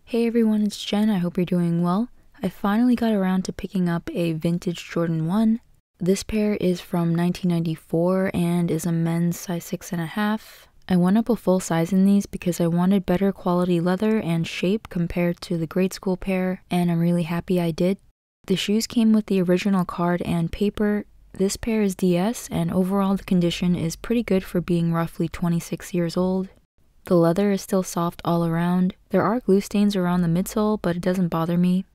Hey everyone, it's Jen. I hope you're doing well. I finally got around to picking up a vintage Jordan 1. This pair is from 1994 and is a men's size 6.5. I went up a full size in these because I wanted better quality leather and shape compared to the grade school pair, and I'm really happy I did. The shoes came with the original card and paper. This pair is DS, and overall the condition is pretty good for being roughly 26 years old. The leather is still soft all around. There are glue stains around the midsole, but it doesn't bother me.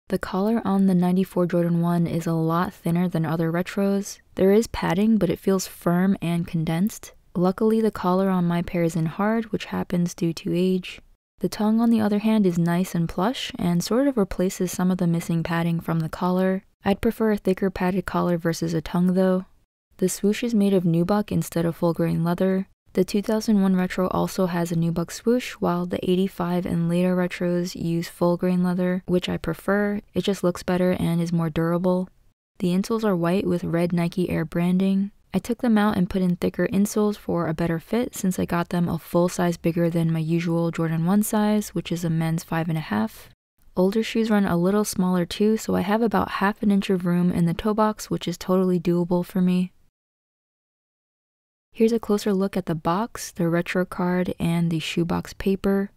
The collar on the 94 Jordan 1 is a lot thinner than other retros. There is padding, but it feels firm and condensed. Luckily, the collar on my pair isn't hard, which happens due to age. The tongue, on the other hand, is nice and plush and sort of replaces some of the missing padding from the collar. I'd prefer a thicker padded collar versus a tongue though. The swoosh is made of nubuck instead of full-grain leather. The 2001 retro also has a nubuck swoosh, while the 85 and later retros use full-grain leather, which I prefer. It just looks better and is more durable. The insoles are white with red Nike Air branding. I took them out and put in thicker insoles for a better fit since I got them a full size bigger than my usual Jordan 1 size, which is a men's 5.5. Older shoes run a little smaller too, so I have about half an inch of room in the toe box, which is totally doable for me. Here's a closer look at the box, the retro card, and the shoebox paper.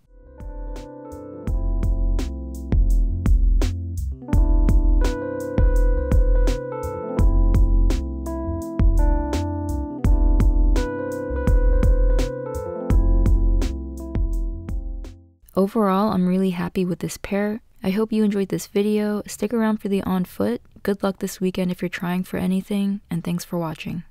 Overall, I'm really happy with this pair. I hope you enjoyed this video. Stick around for the on foot. Good luck this weekend if you're trying for anything, and thanks for watching.